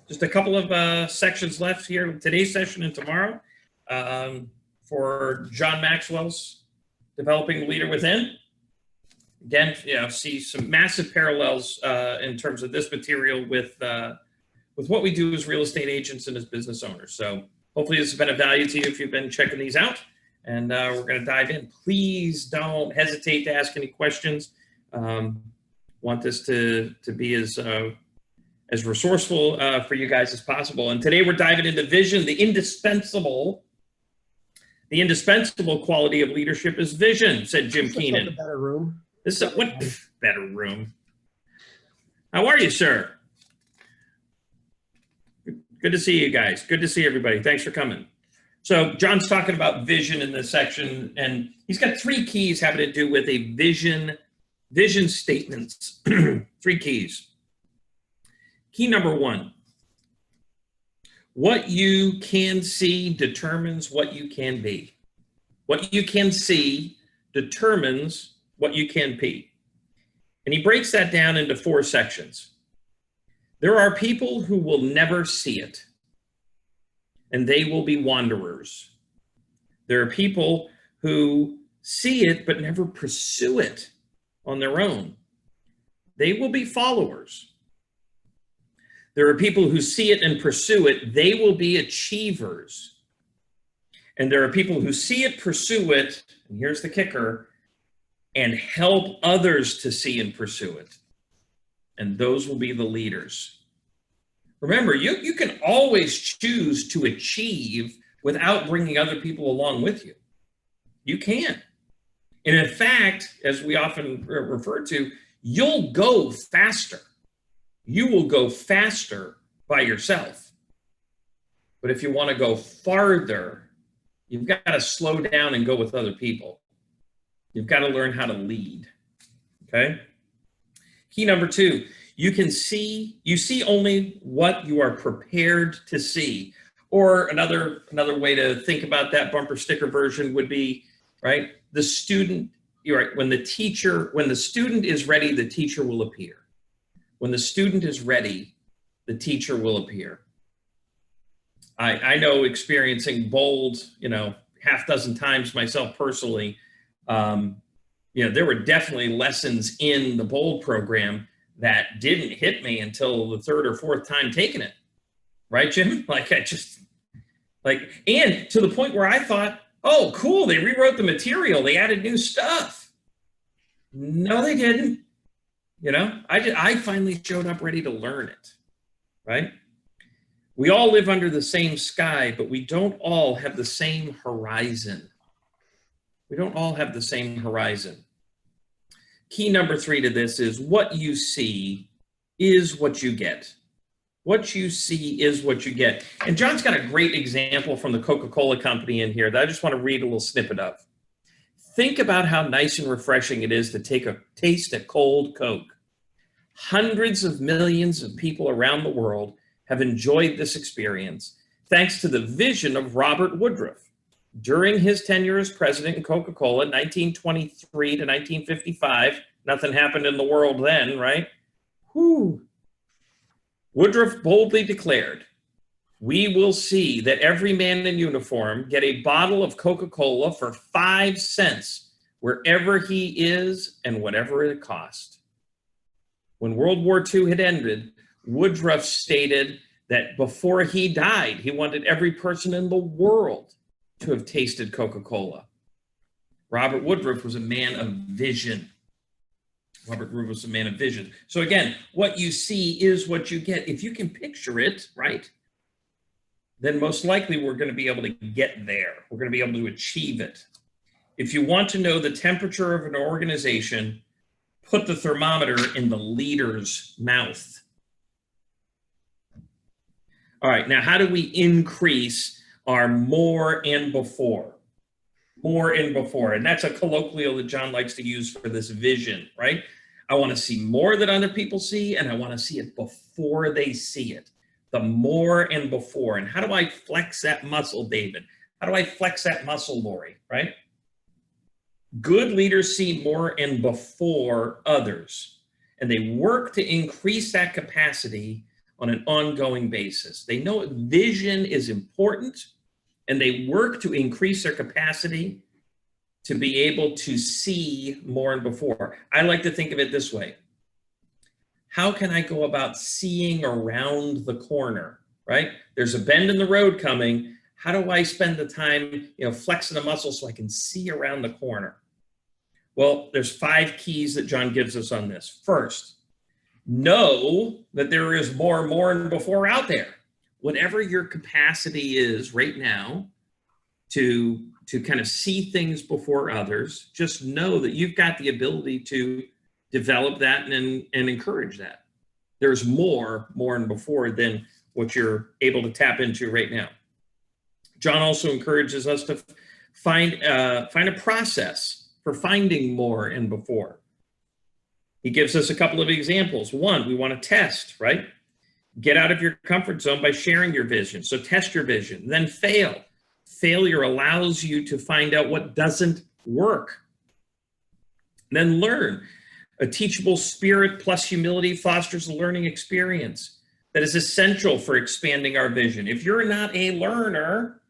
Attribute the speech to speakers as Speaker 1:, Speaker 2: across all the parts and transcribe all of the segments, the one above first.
Speaker 1: Just a couple of sections left here, today's session and tomorrow, for John Maxwell's Developing the Leader Within. Again, see some massive parallels in terms of this material with what we do as real estate agents and as business owners. So hopefully this has been of value to you if you've been checking these out. And we're going to dive in. Please don't hesitate to ask any questions. Want this to be as resourceful for you guys as possible. And today we're diving into vision. The indispensable quality of leadership is vision, said Jim Keenan.
Speaker 2: Like a better room.
Speaker 1: This is what better room. How are you, sir? Good to see you guys. Good to see everybody. Thanks for coming. So John's talking about vision in this section, and he's got 3 keys having to do with a vision statements. 3 keys. Key number 1, what you can see determines what you can be. What you can see determines what you can be. And he breaks that down into 4 sections. There are people who will never see it, and they will be wanderers. There are people who see it but never pursue it on their own. They will be followers. There are people who see it and pursue it. They will be achievers. And there are people who see it, pursue it, and here's the kicker, and help others to see and pursue it. And those will be the leaders. Remember, you can always choose to achieve without bringing other people along with you. You can. And in fact, as we often refer to, you'll go faster. You will go faster by yourself. But if you want to go farther, you've got to slow down and go with other people. You've got to learn how to lead. Okay? Key number 2, you see only what you are prepared to see. Or another way to think about that bumper sticker version would be, right? The student, you're right, when the student is ready, the teacher will appear. When the student is ready, the teacher will appear. I know, experiencing Bold, half dozen times myself personally, there were definitely lessons in the Bold program that didn't hit me until the 3rd or 4th time taking it. Right, Jim? And to the point where I thought, oh, cool, they rewrote the material. They added new stuff. No, they didn't. I finally showed up ready to learn it, right? We all live under the same sky, but we don't all have the same horizon. We don't all have the same horizon. Key number 3 to this is what you see is what you get. What you see is what you get. And John's got a great example from the Coca-Cola company in here that I just want to read a little snippet of. Think about how nice and refreshing it is to take a taste of cold Coke. Hundreds of millions of people around the world have enjoyed this experience thanks to the vision of Robert Woodruff. During his tenure as president in Coca-Cola, 1923 to 1955, nothing happened in the world then, right? Woodruff boldly declared, "We will see that every man in uniform get a bottle of Coca-Cola for 5 cents wherever he is and whatever it costs." When World War II had ended, Woodruff stated that before he died, he wanted every person in the world to have tasted Coca-Cola. Robert Woodruff was a man of vision. So again, what you see is what you get. If you can picture it, right, then most likely we're going to be able to get there. We're going to be able to achieve it. If you want to know the temperature of an organization, put the thermometer in the leader's mouth. All right, now how do we increase our more and before? More and before, and that's a colloquial that John likes to use for this vision, right? I want to see more than other people see, and I want to see it before they see it. The more and before. And how do I flex that muscle, David? How do I flex that muscle, Lori, right? Good leaders see more and before others, and they work to increase that capacity on an ongoing basis. They know vision is important, and they work to increase their capacity to be able to see more and before. I like to think of it this way. How can I go about seeing around the corner, right? There's a bend in the road coming. How do I spend the time, flexing the muscle so I can see around the corner? Well, there's 5 keys that John gives us on this. First, know that there is more and before out there. Whatever your capacity is right now to kind of see things before others, just know that you've got the ability to develop that and encourage that. There's more and before than what you're able to tap into right now. John also encourages us to find a process for finding more and before. He gives us a couple of examples. One, we want to test, right? Get out of your comfort zone by sharing your vision. So test your vision, then fail. Failure allows you to find out what doesn't work. Then learn. A teachable spirit plus humility fosters a learning experience that is essential for expanding our vision. If you're not a learner,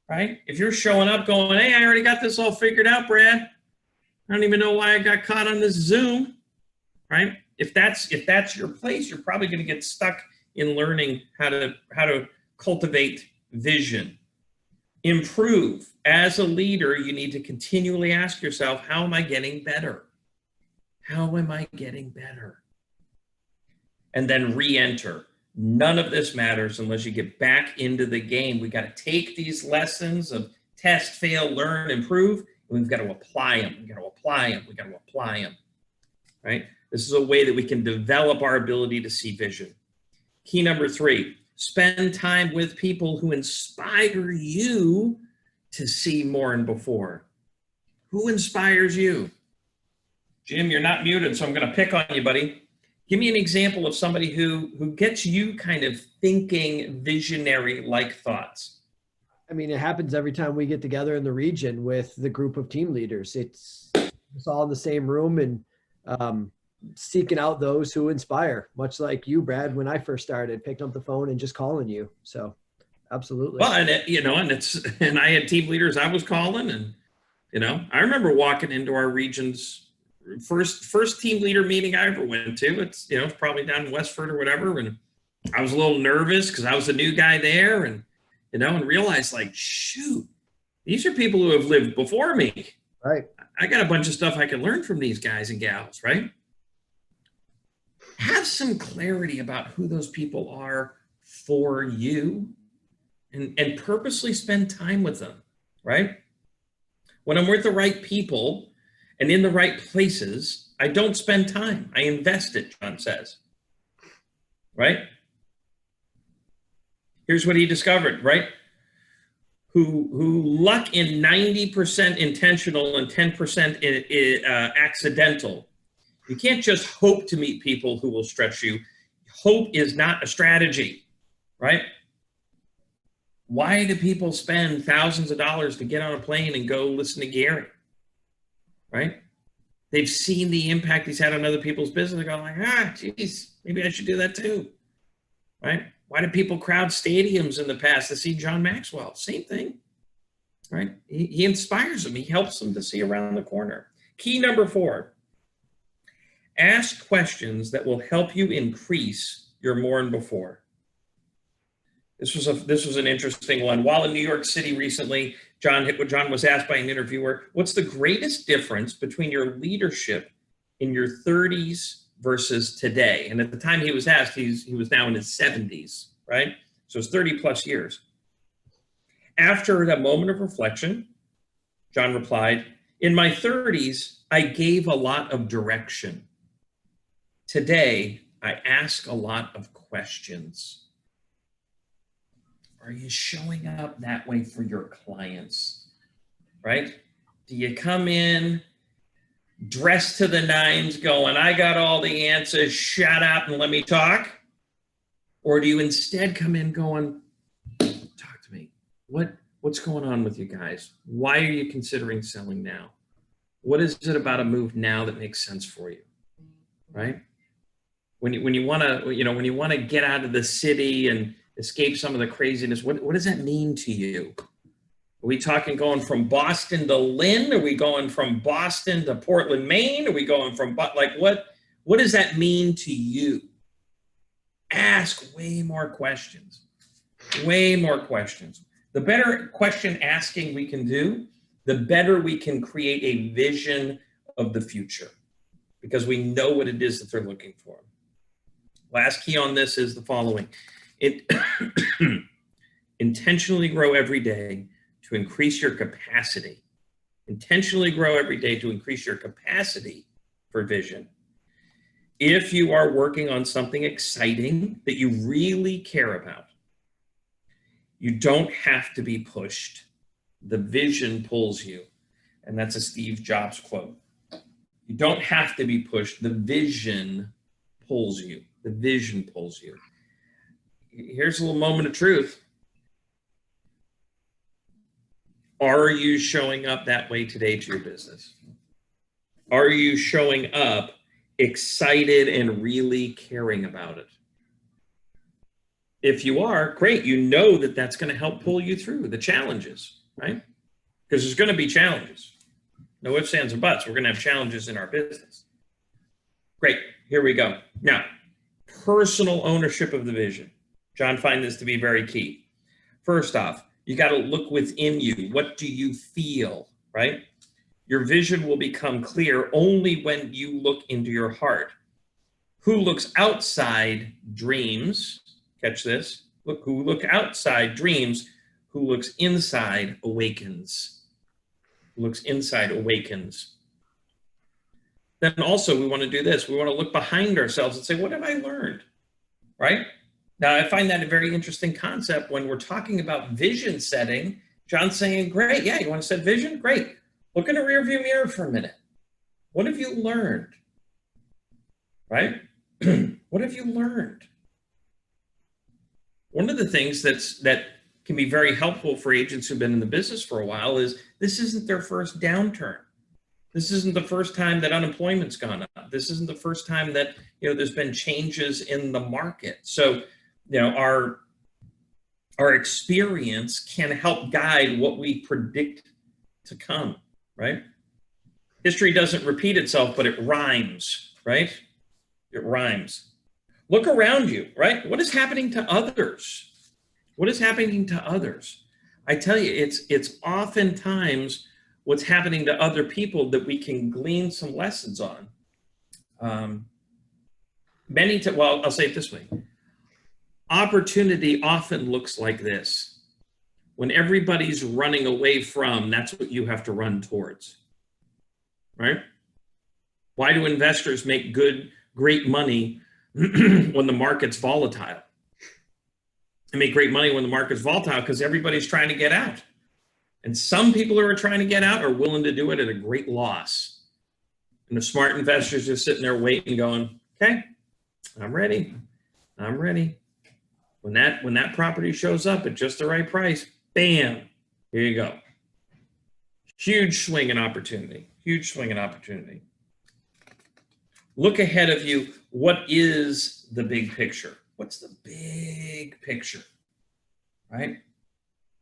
Speaker 1: right? If you're showing up going, hey, I already got this all figured out, Brad. I don't even know why I got caught on this Zoom, right? If that's your place, you're probably going to get stuck in learning how to cultivate vision. Improve. As a leader, you need to continually ask yourself, how am I getting better? How am I getting better? And then re-enter. None of this matters unless you get back into the game. We got to take these lessons of test, fail, learn, improve, and we've got to apply them. We got to apply them. We got to apply them, right? This is a way that we can develop our ability to see vision. Key number 3, spend time with people who inspire you to see more and before. Who inspires you? Jim, you're not muted, so I'm going to pick on you, buddy. Give me an example of somebody who gets you kind of thinking visionary-like thoughts.
Speaker 2: I mean, it happens every time we get together in the region with the group of team leaders. It's all in the same room and seeking out those who inspire, much like you, Brad, when I first started, picking up the phone and just calling you. So absolutely.
Speaker 1: Well, and I had team leaders I was calling, and I remember walking into our region's first team leader meeting I ever went to. It's probably down in Westford or whatever, and I was a little nervous because I was the new guy there, and realized, like, shoot, these are people who have lived before me.
Speaker 2: Right.
Speaker 1: I got a bunch of stuff I can learn from these guys and gals, right? Have some clarity about who those people are for you, and purposely spend time with them, right? When I'm with the right people and in the right places, I don't spend time. I invest it, John says, right? Here's what he discovered, right? Who luck in 90% intentional and 10% accidental. You can't just hope to meet people who will stretch you. Hope is not a strategy, right? Why do people spend thousands of dollars to get on a plane and go listen to Gary, right? They've seen the impact he's had on other people's business. They're going like, geez, maybe I should do that too, right? Why do people crowd stadiums in the past to see John Maxwell? Same thing, right? He inspires them. He helps them to see around the corner. Key number 4, ask questions that will help you increase your more and before. This was an interesting one. While in New York City recently, John was asked by an interviewer, what's the greatest difference between your leadership in your 30s versus today? And at the time he was asked, he was now in his 70s, right? So it's 30 plus years. After that moment of reflection, John replied, in my 30s, I gave a lot of direction. Today, I ask a lot of questions. Are you showing up that way for your clients, right? Do you come in dressed to the nines going, I got all the answers, shut up and let me talk? Or do you instead come in going, talk to me. What's going on with you guys? Why are you considering selling now? What is it about a move now that makes sense for you, right? when you want to, when you want to get out of the city and escape some of the craziness, what does that mean to you? Are we talking going from Boston to Lynn? Are we going from Boston to Portland, Maine? Are we going from, like, what does that mean to you? Ask way more questions. Way more questions. The better question asking we can do, the better we can create a vision of the future, because we know what it is that they're looking for. Last key on this is the following. Intentionally grow every day to increase your capacity. Intentionally grow every day to increase your capacity for vision. If you are working on something exciting that you really care about, you don't have to be pushed. The vision pulls you. And that's a Steve Jobs quote. You don't have to be pushed. The vision pulls you. The vision pulls you. Here's a little moment of truth. Are you showing up that way today to your business? Are you showing up excited and really caring about it? If you are, great. You know that that's going to help pull you through the challenges, right? Because there's going to be challenges. No ifs, ands, or buts. We're going to have challenges in our business. Great. Here we go. Now, personal ownership of the vision. John finds this to be very key. First off, you got to look within you. What do you feel, right? Your vision will become clear only when you look into your heart. Who looks outside dreams. Catch this. Who look outside dreams. Who looks inside awakens. Who looks inside awakens. Then also we want to do this. We want to look behind ourselves and say, what have I learned, right? Now, I find that a very interesting concept when we're talking about vision setting. John's saying, great, yeah, you want to set vision? Great. Look in the rearview mirror for a minute. What have you learned, right? What have you learned? One of the things that can be very helpful for agents who've been in the business for a while is this isn't their first downturn. This isn't the first time that unemployment's gone up. This isn't the first time that, there's been changes in the market. So, our experience can help guide what we predict to come, right? History doesn't repeat itself, but it rhymes, right? It rhymes. Look around you, right? What is happening to others? What is happening to others? I tell you, it's oftentimes what's happening to other people that we can glean some lessons on. I'll say it this way. Opportunity often looks like this. When everybody's running away from, that's what you have to run towards, right? Why do investors make great money when the market's volatile? They make great money when the market's volatile because everybody's trying to get out. And some people who are trying to get out are willing to do it at a great loss. And the smart investors are sitting there waiting, going, okay, I'm ready. I'm ready. When that property shows up at just the right price, bam, here you go. Huge swing in opportunity. Huge swing in opportunity. Look ahead of you. What is the big picture? What's the big picture, right?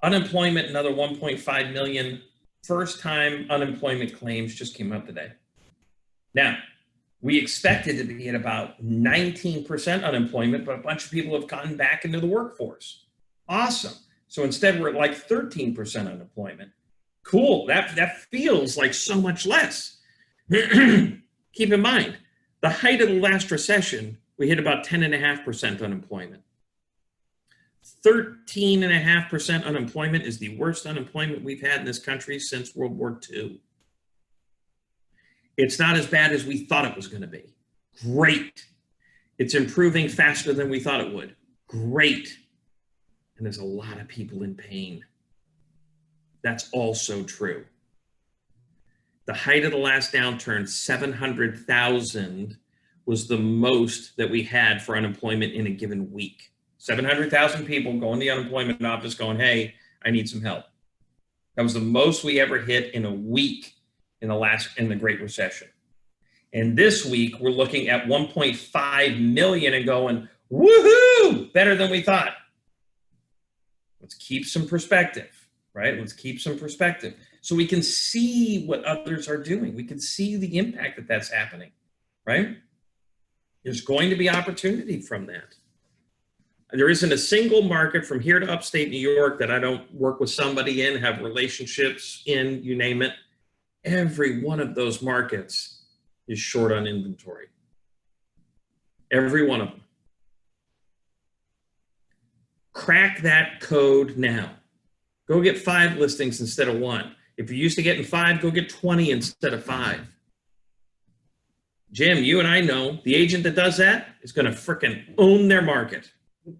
Speaker 1: Unemployment, another 1.5 million first-time unemployment claims just came up today. Now, we expected to be at about 19% unemployment, but a bunch of people have gotten back into the workforce. Awesome. So instead, we're at like 13% unemployment. Cool. That feels like so much less. Keep in mind, the height of the last recession, we hit about 10.5% unemployment. 13.5% unemployment is the worst unemployment we've had in this country since World War II. It's not as bad as we thought it was going to be. Great. It's improving faster than we thought it would. Great. And there's a lot of people in pain. That's also true. The height of the last downturn, 700,000 was the most that we had for unemployment in a given week. 700,000 people going to the unemployment office going, hey, I need some help. That was the most we ever hit in a week in the Great Recession. And this week we're looking at 1.5 million and going, woohoo, better than we thought. Let's keep some perspective, right? Let's keep some perspective so we can see what others are doing. We can see the impact that that's happening, right? There's going to be opportunity from that. There isn't a single market from here to upstate New York that I don't work with somebody in, have relationships in, you name it. Every one of those markets is short on inventory. Every one of them. Crack that code now. Go get 5 listings instead of 1. If you're used to getting 5, go get 20 instead of 5. Jim, you and I know the agent that does that is going to frickin' own their market.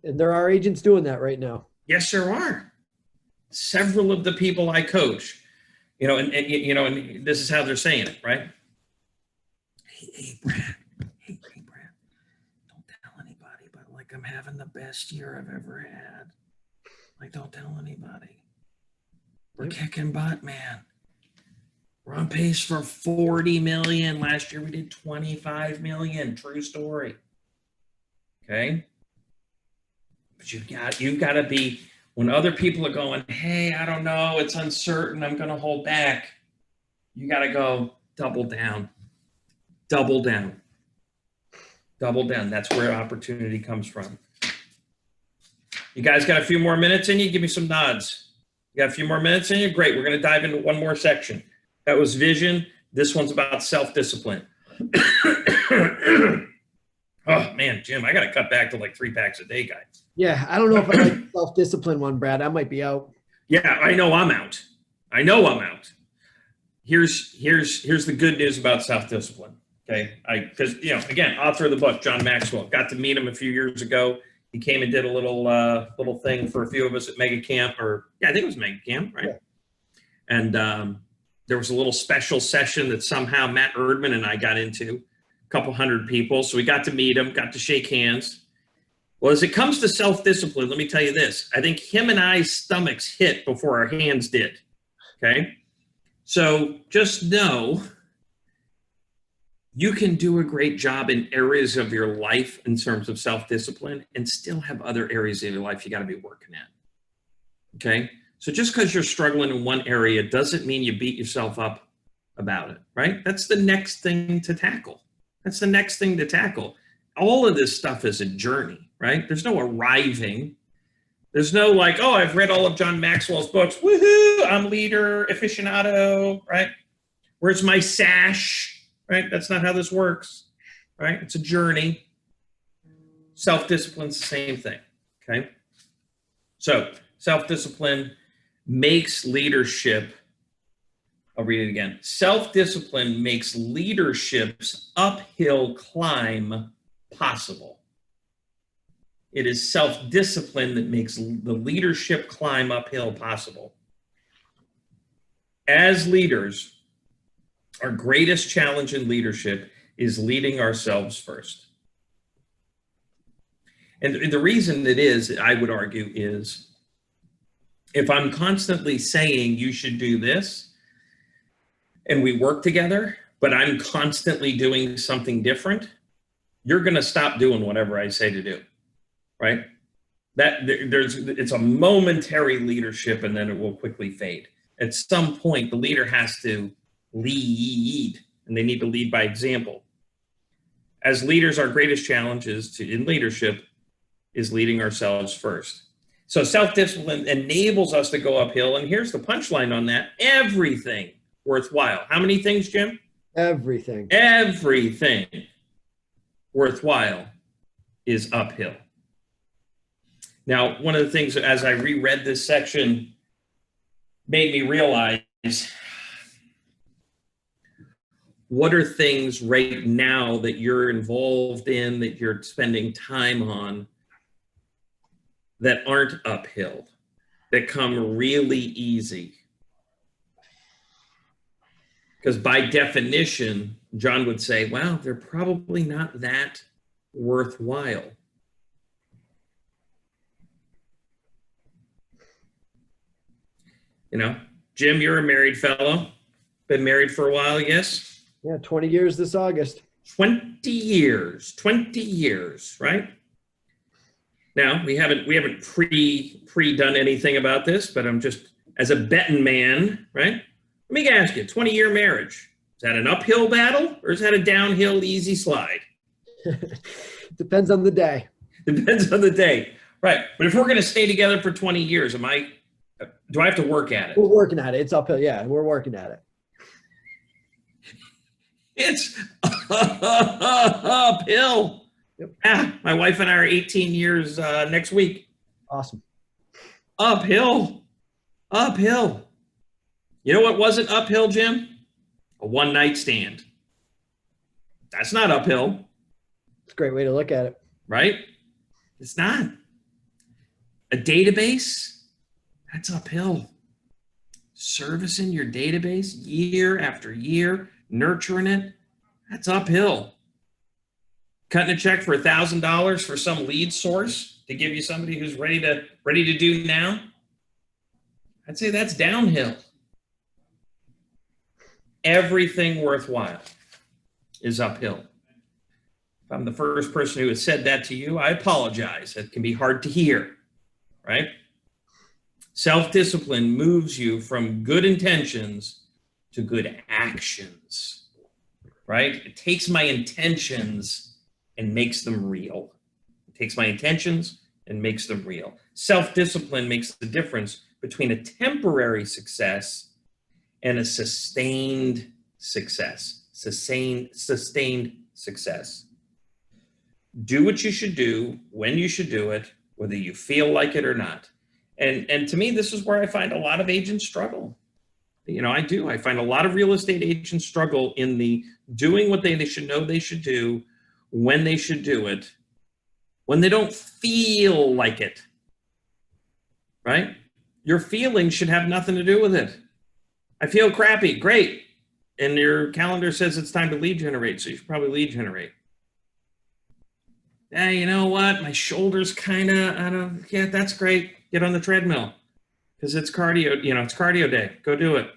Speaker 2: And there are agents doing that right now.
Speaker 1: Yes, there are. Several of the people I coach, and this is how they're saying it, right? Hey, Brad. Hey, Brad. Don't tell anybody, but like I'm having the best year I've ever had. Like, don't tell anybody. We're kicking butt, man. We're on pace for 40 million. Last year we did 25 million. True story. Okay. But you've got to be, when other people are going, hey, I don't know, it's uncertain, I'm going to hold back. You got to go double down. Double down. Double down. That's where opportunity comes from. You guys got a few more minutes in you? Give me some nods. You got a few more minutes in you? Great. We're going to dive into one more section. That was vision. This one's about self-discipline. Oh, man, Jim, I got to cut back to like 3 packs a day, guys.
Speaker 2: Yeah, I don't know if I like the self-discipline one, Brad. I might be out.
Speaker 1: Yeah, I know I'm out. Here's the good news about self-discipline. Okay, because again, author of the book, John Maxwell, got to meet him a few years ago. He came and did a little thing for a few of us at Mega Camp, I think it was Mega Camp, right? Yeah. And there was a little special session that somehow Matt Erdman and I got into, a couple hundred people. So we got to meet him, got to shake hands. Well, as it comes to self-discipline, let me tell you this. I think him and I's stomachs hit before our hands did. Okay. So just know you can do a great job in areas of your life in terms of self-discipline and still have other areas of your life you got to be working at. Okay. So just because you're struggling in one area doesn't mean you beat yourself up about it, right? That's the next thing to tackle. All of this stuff is a journey, right? There's no arriving. There's no like, oh, I've read all of John Maxwell's books. Woohoo, I'm leader, aficionado, right? Where's my sash, right? That's not how this works, right? It's a journey. Self-discipline's the same thing, okay? So self-discipline makes leadership, I'll read it again. Self-discipline makes leadership's uphill climb possible. It is self-discipline that makes the leadership climb uphill possible. As leaders, our greatest challenge in leadership is leading ourselves first. And the reason it is, I would argue, is if I'm constantly saying you should do this and we work together, but I'm constantly doing something different, you're going to stop doing whatever I say to do, right? It's a momentary leadership and then it will quickly fade. At some point, the leader has to lead, and they need to lead by example. As leaders, our greatest challenge in leadership is leading ourselves first. So self-discipline enables us to go uphill. And here's the punchline on that. Everything worthwhile. How many things, Jim?
Speaker 2: Everything.
Speaker 1: Everything worthwhile is uphill. Now, one of the things as I reread this section made me realize, what are things right now that you're involved in, that you're spending time on, that aren't uphill, that come really easy? Because by definition, John would say, well, they're probably not that worthwhile. Jim, you're a married fellow, been married for a while, yes?
Speaker 2: Yeah, 20 years this August.
Speaker 1: 20 years, right? Now we haven't pre done anything about this, but I'm just as a betting man, right? Let me ask you, 20-year marriage, is that an uphill battle or is that a downhill easy slide?
Speaker 2: Depends on the day.
Speaker 1: Depends on the day. Right. But if we're going to stay together for 20 years, do I have to work at it?
Speaker 2: We're working at it. It's uphill. Yeah, we're working at it.
Speaker 1: It's uphill.
Speaker 2: Yep.
Speaker 1: Yeah, my wife and I are 18 years next week.
Speaker 2: Awesome.
Speaker 1: Uphill. Uphill. You know what wasn't uphill, Jim? A one-night stand. That's not uphill.
Speaker 2: It's a great way to look at it.
Speaker 1: Right? It's not. A database, that's uphill. Servicing your database year after year, nurturing it, that's uphill. Cutting a check for $1,000 for some lead source to give you somebody who's ready to do now, I'd say that's downhill. Everything worthwhile is uphill. If I'm the first person who has said that to you, I apologize. It can be hard to hear, right? Self-discipline moves you from good intentions to good actions, right? It takes my intentions and makes them real. It takes my intentions and makes them real. Self-discipline makes the difference between a temporary success and a sustained success. Sustained success. Do what you should do when you should do it, whether you feel like it or not. And to me, this is where I find a lot of agents struggle. You know, I do. I find a lot of real estate agents struggle in the doing what they should know they should do, when they should do it, when they don't feel like it, right? Your feelings should have nothing to do with it. I feel crappy. Great. And your calendar says it's time to lead generate, so you should probably lead generate. Hey, you know what? My shoulder's kind of, yeah, that's great. Get on the treadmill because it's cardio, it's cardio day. Go do it.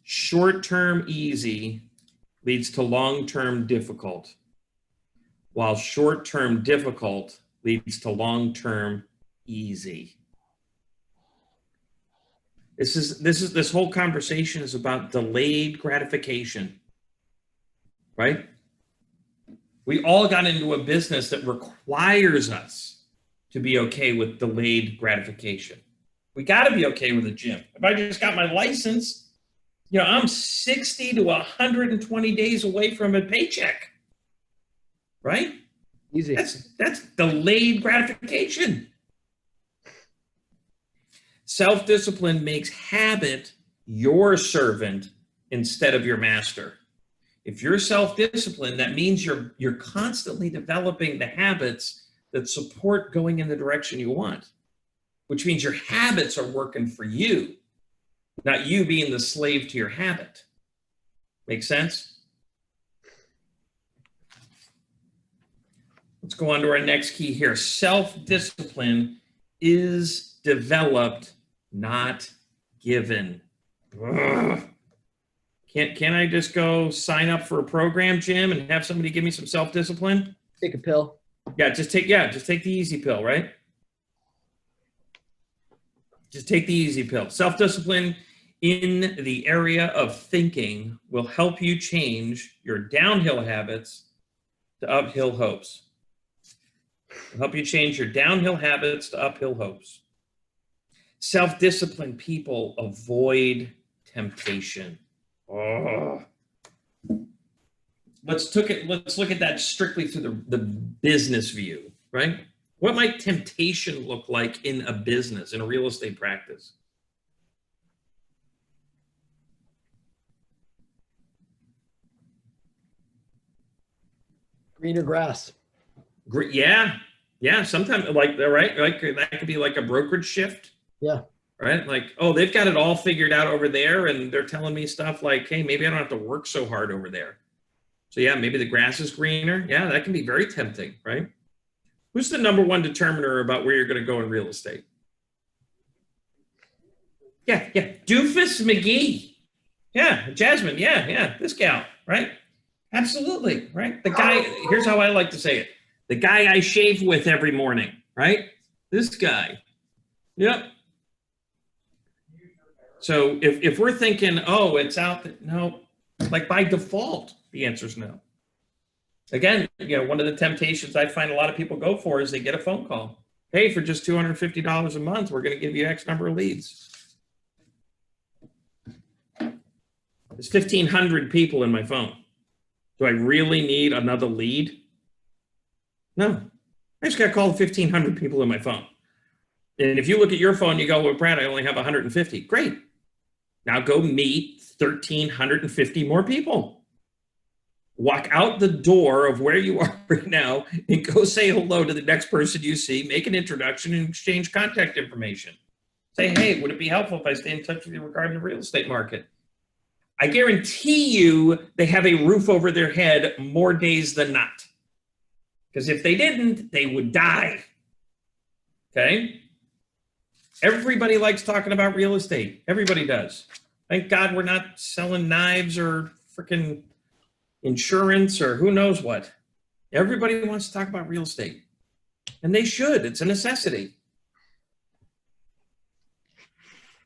Speaker 1: Short-term easy leads to long-term difficult, while short-term difficult leads to long-term easy. This whole conversation is about delayed gratification, right? We all got into a business that requires us to be okay with delayed gratification. We got to be okay with it, Jim. If I just got my license, I'm 60 to 120 days away from a paycheck, right?
Speaker 2: Easy.
Speaker 1: That's delayed gratification. Self-discipline makes habit your servant instead of your master. If you're self-disciplined, that means you're constantly developing the habits that support going in the direction you want, which means your habits are working for you, not you being the slave to your habit. Make sense? Let's go on to our next key here. Self-discipline is developed, not given. Ugh. Can't I just go sign up for a program, Jim, and have somebody give me some self-discipline?
Speaker 2: Take a pill.
Speaker 1: Yeah, just take the easy pill, right? Just take the easy pill. Self-discipline in the area of thinking will help you change your downhill habits to uphill hopes. It'll help you change your downhill habits to uphill hopes. Self-disciplined people avoid temptation. Oh. Let's look at that strictly through the business view, right? What might temptation look like in a business, in a real estate practice?
Speaker 2: Greener grass.
Speaker 1: Yeah. Sometimes right? Like that could be like a brokerage shift.
Speaker 2: Yeah.
Speaker 1: Right? Like, oh, they've got it all figured out over there, and they're telling me stuff like, hey, maybe I don't have to work so hard over there. So yeah, maybe the grass is greener. Yeah, that can be very tempting, right? Who's the number one determiner about where you're going to go in real estate? Yeah, yeah. Doofus McGee. Yeah, Jasmine. Yeah. This gal, right? Absolutely, right? The guy, here's how I like to say it. The guy I shave with every morning, right? This guy. Yep. So if we're thinking, oh, it's out there, no, like by default, the answer is no. Again, one of the temptations I find a lot of people go for is they get a phone call. Hey, for just $250 a month, we're going to give you X number of leads. There's 1,500 people in my phone. Do I really need another lead? No. I just got to call 1,500 people in my phone. And if you look at your phone, you go, well, Brad, I only have 150. Great. Now go meet 1,350 more people. Walk out the door of where you are right now and go say hello to the next person you see, make an introduction, and exchange contact information. Say, hey, would it be helpful if I stay in touch with you regarding the real estate market? I guarantee you they have a roof over their head more days than not. Because if they didn't, they would die. Okay? Everybody likes talking about real estate. Everybody does. Thank God we're not selling knives or freaking insurance or who knows what. Everybody wants to talk about real estate. And they should. It's a necessity.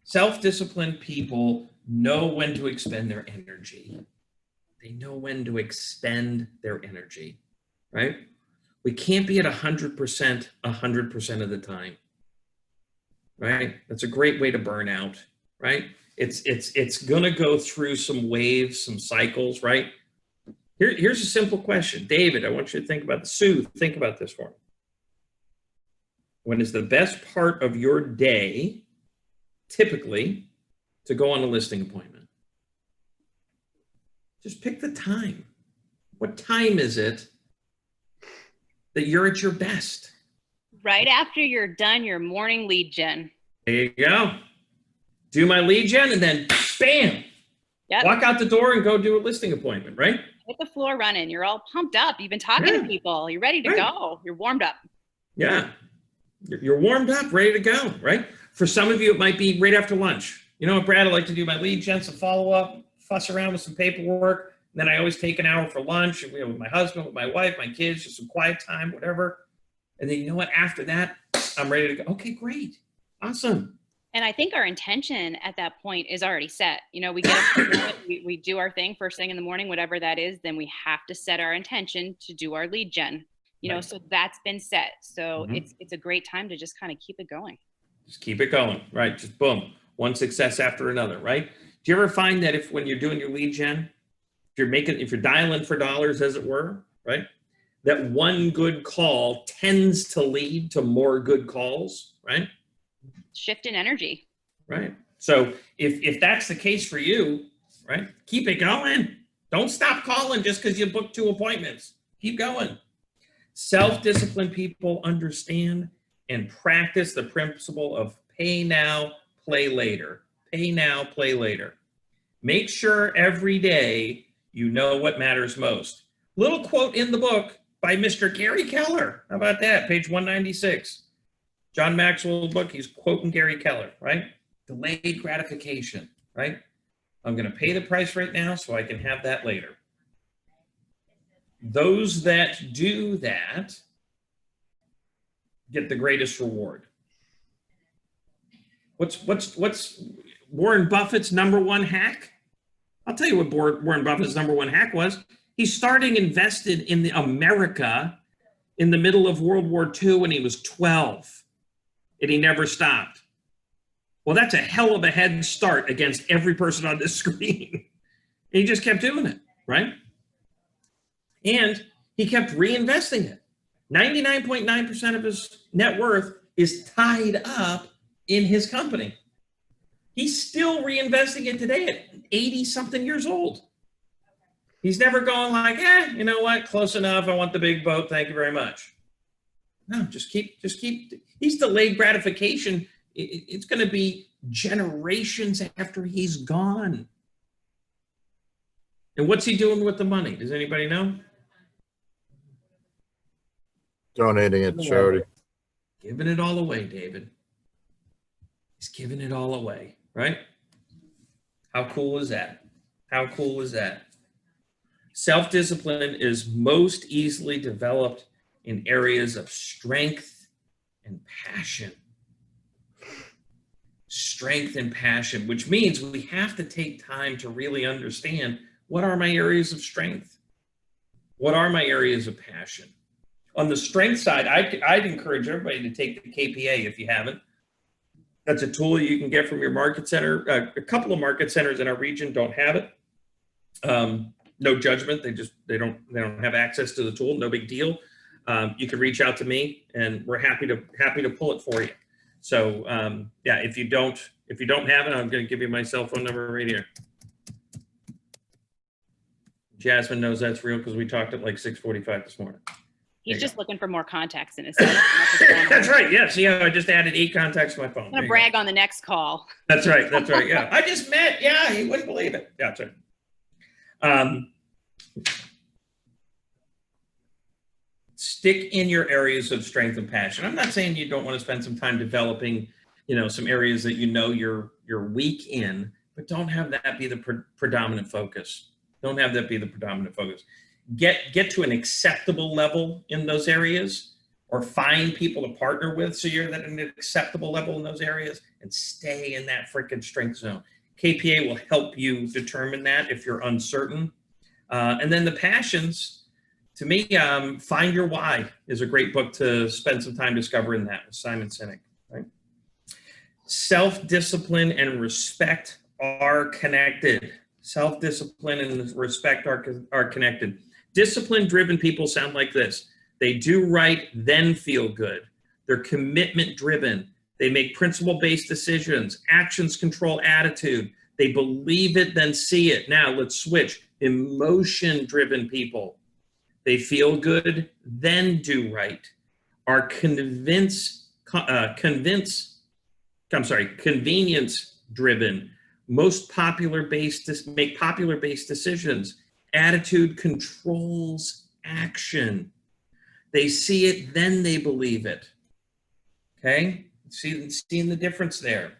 Speaker 1: Self-disciplined people know when to expend their energy. They know when to expend their energy, right? We can't be at 100% of the time, right? That's a great way to burn out, right? It's going to go through some waves, some cycles, right? Here's a simple question. David, I want you to think about this. Sue, think about this for me. When is the best part of your day typically to go on a listing appointment? Just pick the time. What time is it that you're at your best?
Speaker 3: Right after you're done your morning lead gen.
Speaker 1: There you go. Do my lead gen and then bam,
Speaker 3: Yep.
Speaker 1: Walk out the door and go do a listing appointment, right?
Speaker 3: Hit the floor running. You're all pumped up. You've been talking to people. You're ready to go. You're warmed up.
Speaker 1: Yeah. You're warmed up, ready to go, right? For some of you, it might be right after lunch. You know what, Brad, I like to do my lead gen, some follow-up, fuss around with some paperwork. And then I always take an hour for lunch with my husband, with my wife, my kids, just some quiet time, whatever. And then you know what? After that, I'm ready to go. Okay, great. Awesome.
Speaker 3: And I think our intention at that point is already set. You know, we get up, we do our thing first thing in the morning, whatever that is, then we have to set our intention to do our lead gen. You know, so that's been set. So it's a great time to just kind of keep it going.
Speaker 1: Just keep it going, right? Just boom, one success after another, right? Do you ever find that when you're doing your lead gen, if you're dialing for dollars, as it were, right? That one good call tends to lead to more good calls, right?
Speaker 3: Shift in energy.
Speaker 1: Right. So if that's the case for you, right, keep it going. Don't stop calling just because you booked 2 appointments. Keep going. Self-disciplined people understand and practice the principle of pay now, play later. Pay now, play later. Make sure every day you know what matters most. Little quote in the book by Mr. Gary Keller. How about that? Page 196. John Maxwell's book, he's quoting Gary Keller, right? Delayed gratification, right? I'm going to pay the price right now so I can have that later. Those that do that get the greatest reward. What's Warren Buffett's #1 hack? I'll tell you what Warren Buffett's #1 hack was. He's starting invested in America in the middle of World War II when he was 12. And he never stopped. Well, that's a hell of a head start against every person on this screen. And he just kept doing it, right? And he kept reinvesting it. 99.9% of his net worth is tied up in his company. He's still reinvesting it today at 80-something years old. He's never going like, you know what, close enough, I want the big boat, thank you very much. No, just keep. He's delayed gratification. It's going to be generations after he's gone. And what's he doing with the money? Does anybody know?
Speaker 4: Donating it to charity.
Speaker 1: Giving it all away, David. He's giving it all away. right? How cool is that? How cool is that? Self-discipline is most easily developed in areas of strength and passion. Strength and passion, which means we have to take time to really understand, what are my areas of strength? What are my areas of passion? On the strength side, I'd encourage everybody to take the KPA if you haven't. That's a tool you can get from your market center. A couple of market centers in our region don't have it. No judgment. They don't have access to the tool. No big deal. You can reach out to me, and we're happy to pull it for you. So yeah, if you don't have it, I'm going to give you my cell phone number right here. Jasmine knows that's real because we talked at like 6:45 this morning.
Speaker 3: He's just looking for more contacts in his phone.
Speaker 1: That's right. Yeah. See how I just added 8 contacts to my phone.
Speaker 3: I'm going to brag on the next call.
Speaker 1: That's right. That's right. Yeah. I just met. Yeah. He wouldn't believe it. Yeah, that's right. Stick in your areas of strength and passion. I'm not saying you don't want to spend some time developing, some areas that you're weak in, but don't have that be the predominant focus. Don't have that be the predominant focus. Get to an acceptable level in those areas, or find people to partner with so you're at an acceptable level in those areas, and stay in that freaking strength zone. KPA will help you determine that if you're uncertain. And then the passions, to me, Find Your Why is a great book to spend some time discovering that with Simon Sinek. Right? Self-discipline and respect are connected. Self-discipline and respect are connected. Discipline-driven people sound like this. They do right, then feel good. They're commitment-driven. They make principle-based decisions. Actions control attitude. They believe it, then see it. Now let's switch. Emotion-driven people. They feel good, then do right. Are convenience-driven. Make popular-based decisions. Attitude controls action. They see it, then they believe it. Okay? Seeing the difference there.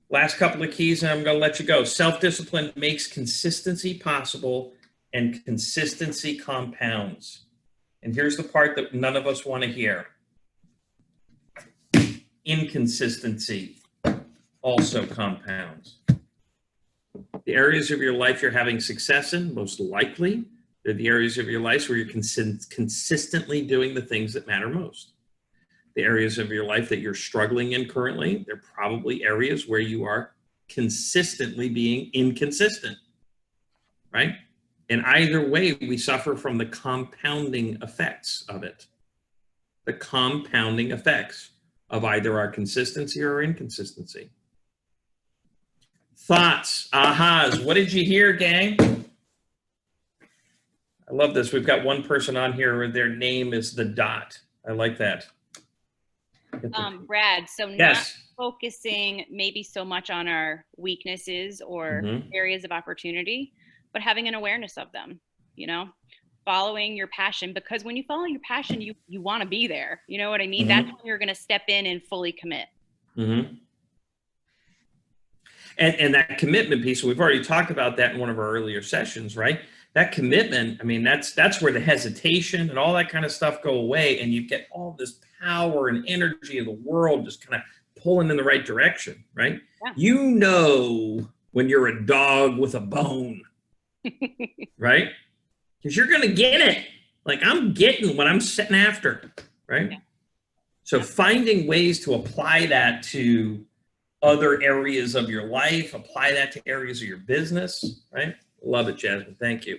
Speaker 1: Last couple of keys, and I'm going to let you go. Self-discipline makes consistency possible, and consistency compounds. And here's the part that none of us want to hear. Inconsistency also compounds. The areas of your life you're having success in, most likely, they're the areas of your life where you're consistently doing the things that matter most. The areas of your life that you're struggling in currently, they're probably areas where you are consistently being inconsistent, right? And either way, we suffer from the compounding effects of it. The compounding effects of either our consistency or inconsistency. Thoughts, ahas. What did you hear, gang? I love this. We've got one person on here where their name is the dot. I like that.
Speaker 3: Brad, so not focusing maybe so much on our weaknesses or areas of opportunity, but having an awareness of them, following your passion, because when you follow your passion, you want to be there. You know what I mean? That's when you're going to step in and fully commit.
Speaker 1: And that commitment piece, we've already talked about that in one of our earlier sessions, right? That commitment, I mean, that's where the hesitation and all that kind of stuff go away, and you get all this power and energy of the world just kind of pulling in the right direction, right? Yeah. When you're a dog with a bone, right? Because you're going to get it. Like, I'm getting what I'm setting after, right? Yeah. So finding ways to apply that to other areas of your life, apply that to areas of your business, right? Love it, Jasmine. Thank you.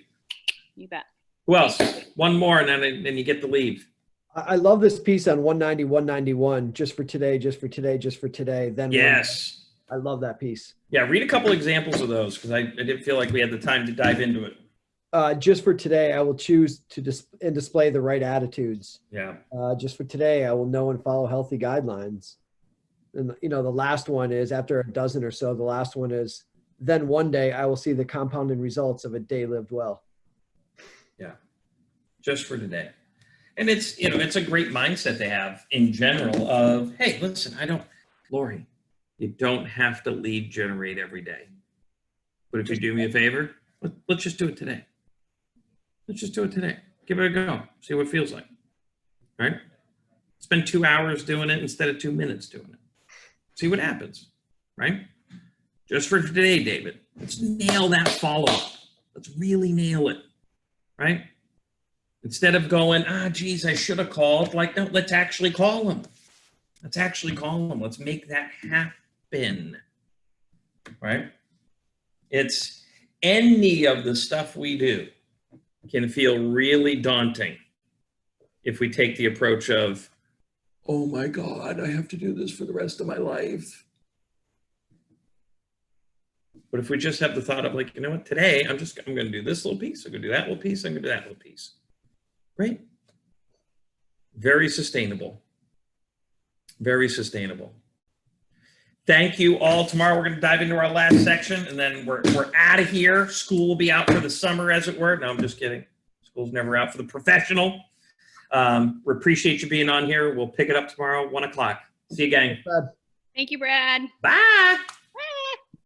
Speaker 3: You bet.
Speaker 1: Who else? One more, and then you get to leave.
Speaker 2: I love this piece on 190, 191, just for today, just for today, just for today. Then
Speaker 1: yes.
Speaker 2: I love that piece.
Speaker 1: Yeah, read a couple examples of those, because I didn't feel like we had the time to dive into it.
Speaker 2: Just for today, I will choose to display the right attitudes.
Speaker 1: Yeah.
Speaker 2: Just for today, I will know and follow healthy guidelines. And, the last one is, after a dozen or so, the last one is, then one day I will see the compounding results of a day lived well.
Speaker 1: Yeah. Just for today. And it's, it's a great mindset to have in general of, hey, listen, Lori, you don't have to lead generate every day. But if you do me a favor, let's just do it today. Let's just do it today. Give it a go. See what it feels like. Right? Spend 2 hours doing it instead of 2 minutes doing it. See what happens. Right? Just for today, David, let's nail that follow-up. Let's really nail it. Right? Instead of going, geez, I should have called. Like, no, let's actually call them. Let's actually call them. Let's make that happen. Right? It's any of the stuff we do can feel really daunting if we take the approach of, oh my God, I have to do this for the rest of my life. But if we just have the thought of like, you know what, today I'm going to do this little piece. I'm going to do that little piece. I'm going to do that little piece. Right? Very sustainable. Very sustainable. Thank you all. Tomorrow we're going to dive into our last section, and then we're out of here. School will be out for the summer, as it were. No, I'm just kidding. School's never out for the professional. We appreciate you being on here. We'll pick it up tomorrow, 1 o'clock. See you, gang.
Speaker 3: Thank you, Brad.
Speaker 1: Bye.